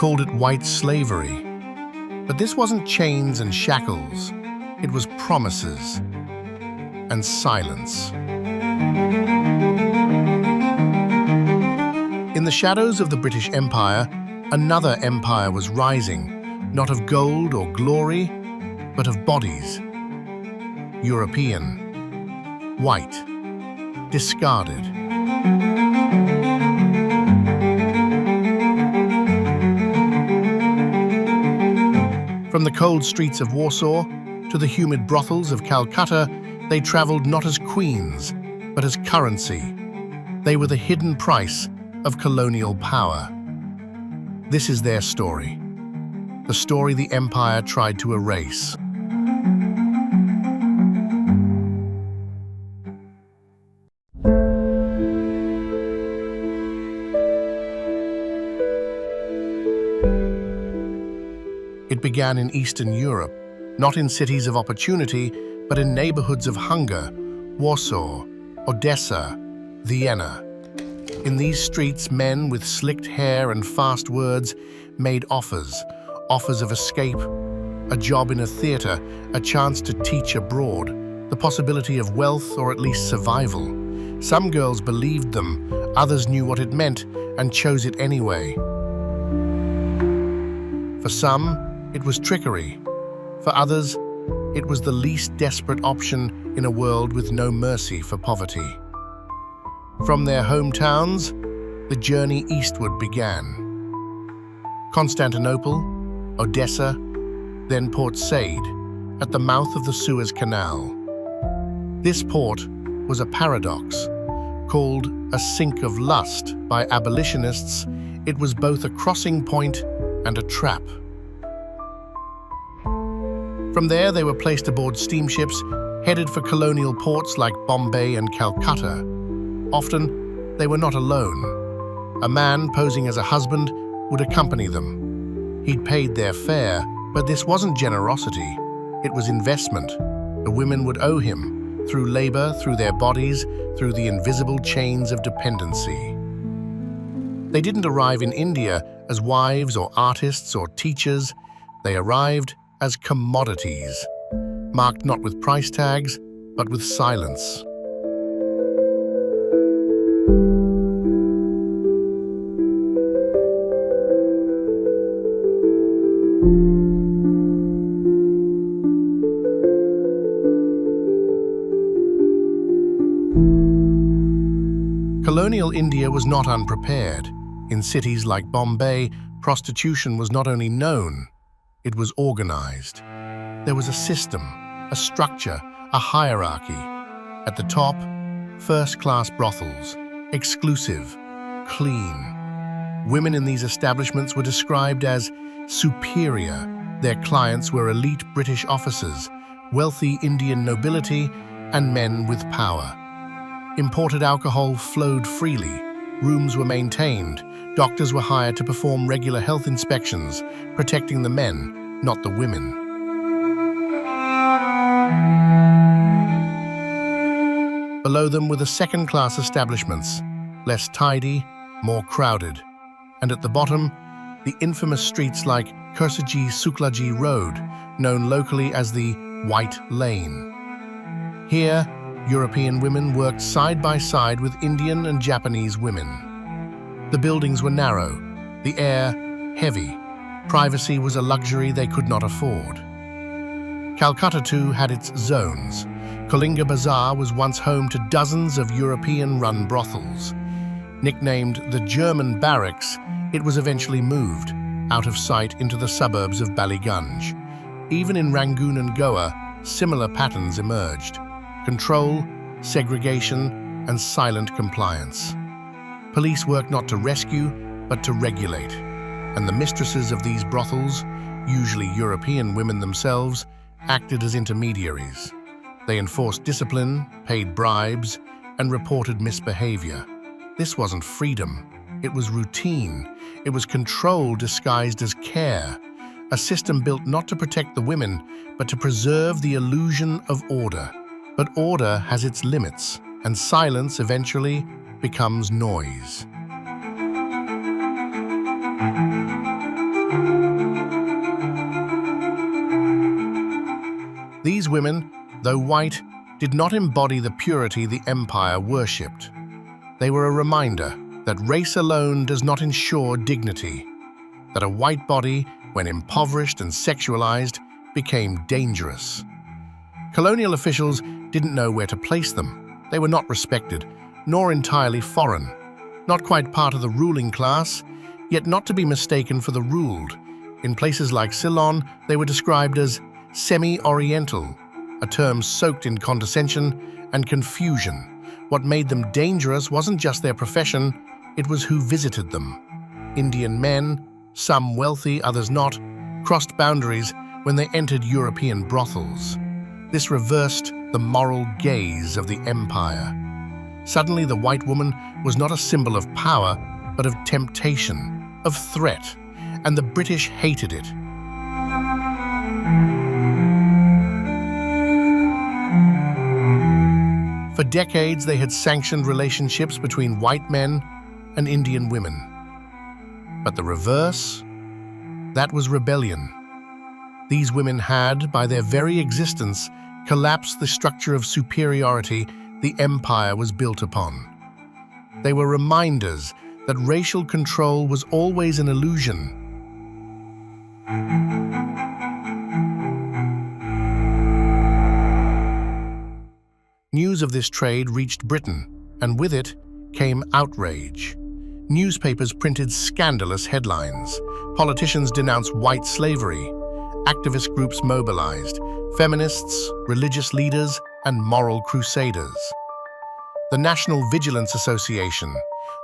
called it white slavery. But this wasn't chains and shackles. It was promises and silence. In the shadows of the British Empire, another empire was rising, not of gold or glory, but of bodies. European, white, discarded. From the cold streets of Warsaw to the humid brothels of Calcutta, they traveled not as queens, but as currency. They were the hidden price of colonial power. This is their story, the story the empire tried to erase. It began in Eastern Europe, not in cities of opportunity, but in neighborhoods of hunger: Warsaw, Odessa, Vienna. In these streets, men with slicked hair and fast words made offers of escape, a job in a theater, a chance to teach abroad, the possibility of wealth or at least survival. Some girls believed them, others knew what it meant and chose it anyway. For some, it was trickery. For others, it was the least desperate option in a world with no mercy for poverty. From their hometowns, the journey eastward began. Constantinople, Odessa, then Port Said, at the mouth of the Suez Canal. This port was a paradox. Called a sink of lust by abolitionists, it was both a crossing point and a trap. From there, they were placed aboard steamships headed for colonial ports like Bombay and Calcutta. Often, they were not alone. A man posing as a husband would accompany them. He'd paid their fare, but this wasn't generosity. It was investment. The women would owe him, through labor, through their bodies, through the invisible chains of dependency. They didn't arrive in India as wives or artists or teachers. They arrived as commodities, marked not with price tags, but with silence. Colonial India was not unprepared. In cities like Bombay, prostitution was not only known, it was organized. There was a system, a structure, a hierarchy. At the top, first-class brothels, exclusive, clean. Women in these establishments were described as superior. Their clients were elite British officers, wealthy Indian nobility, and men with power. Imported alcohol flowed freely. Rooms were maintained. Doctors were hired to perform regular health inspections, protecting the men, not the women. Below them were the second-class establishments, less tidy, more crowded. And at the bottom, the infamous streets like Kursaji Suklaji Road, known locally as the White Lane. Here, European women worked side by side with Indian and Japanese women. The buildings were narrow, the air heavy. Privacy was a luxury they could not afford. Calcutta, too, had its zones. Kalinga Bazaar was once home to dozens of European-run brothels. Nicknamed the German Barracks, it was eventually moved, out of sight into the suburbs of Ballygunge. Even in Rangoon and Goa, similar patterns emerged: control, segregation, and silent compliance. Police worked not to rescue, but to regulate. And the mistresses of these brothels, usually European women themselves, acted as intermediaries. They enforced discipline, paid bribes, and reported misbehavior. This wasn't freedom. It was routine. It was control disguised as care. A system built not to protect the women, but to preserve the illusion of order. But order has its limits, and silence eventually becomes noise. These women, though white, did not embody the purity the empire worshipped. They were a reminder that race alone does not ensure dignity, that a white body, when impoverished and sexualized, became dangerous. Colonial officials didn't know where to place them. They were not respected, nor entirely foreign. Not quite part of the ruling class, yet not to be mistaken for the ruled. In places like Ceylon, they were described as semi-oriental, a term soaked in condescension and confusion. What made them dangerous wasn't just their profession, it was who visited them. Indian men, some wealthy, others not, crossed boundaries when they entered European brothels. This reversed the moral gaze of the empire. Suddenly, the white woman was not a symbol of power, but of temptation, of threat, and the British hated it. For decades, they had sanctioned relationships between white men and Indian women. But the reverse, that was rebellion. These women had, by their very existence, collapsed the structure of superiority the empire was built upon. They were reminders that racial control was always an illusion. News of this trade reached Britain, and with it came outrage. Newspapers printed scandalous headlines. Politicians denounced white slavery. Activist groups mobilized. Feminists, religious leaders, and moral crusaders. The National Vigilance Association,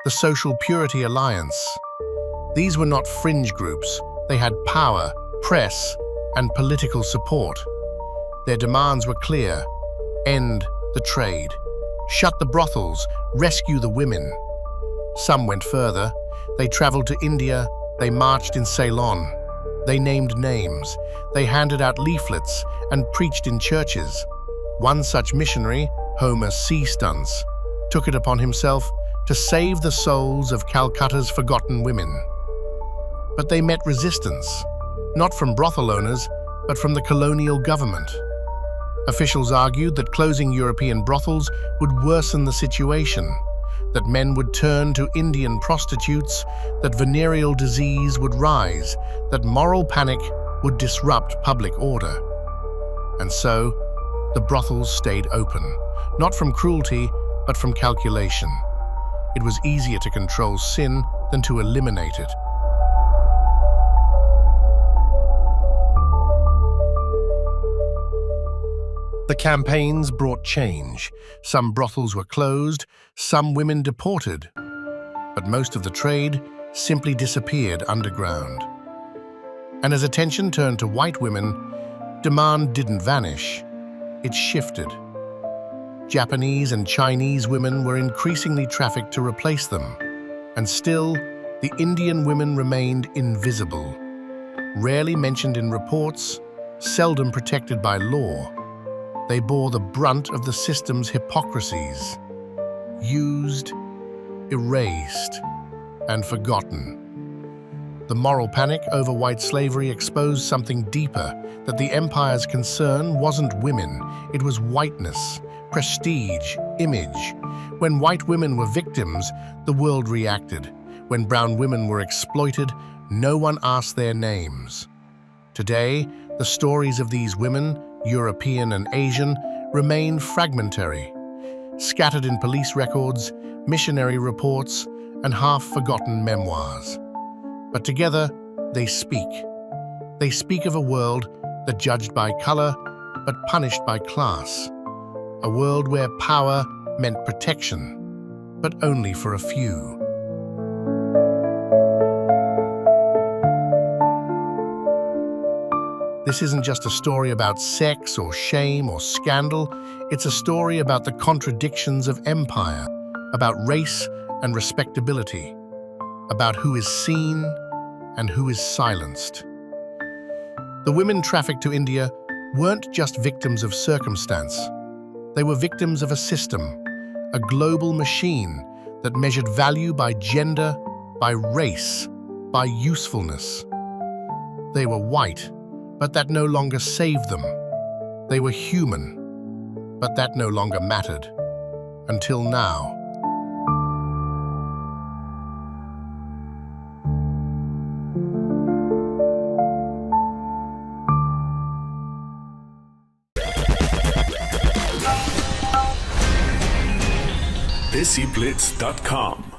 the Social Purity Alliance. These were not fringe groups. They had power, press, and political support. Their demands were clear: end the trade, shut the brothels, rescue the women. Some went further. They traveled to India, they marched in Ceylon. They named names, they handed out leaflets and preached in churches. One such missionary, Homer C. Stunts, took it upon himself to save the souls of Calcutta's forgotten women. But they met resistance, not from brothel owners, but from the colonial government. Officials argued that closing European brothels would worsen the situation, that men would turn to Indian prostitutes, that venereal disease would rise, that moral panic would disrupt public order. And so, the brothels stayed open, not from cruelty, but from calculation. It was easier to control sin than to eliminate it. The campaigns brought change. Some brothels were closed, some women deported, but most of the trade simply disappeared underground. And as attention turned to white women, demand didn't vanish, it shifted. Japanese and Chinese women were increasingly trafficked to replace them, and still, the Indian women remained invisible, rarely mentioned in reports, seldom protected by law. They bore the brunt of the system's hypocrisies, used, erased, and forgotten. The moral panic over white slavery exposed something deeper, that the empire's concern wasn't women, it was whiteness, prestige, image. When white women were victims, the world reacted. When brown women were exploited, no one asked their names. Today, the stories of these women, European and Asian, remain fragmentary, scattered in police records, missionary reports, and half-forgotten memoirs. But together, they speak. They speak of a world that judged by color, but punished by class. A world where power meant protection, but only for a few. This isn't just a story about sex or shame or scandal. It's a story about the contradictions of empire, about race and respectability, about who is seen and who is silenced. The women trafficked to India weren't just victims of circumstance. They were victims of a system, a global machine that measured value by gender, by race, by usefulness. They were white, but that no longer saved them. They were human, but that no longer mattered. Until now. DESIblitz.com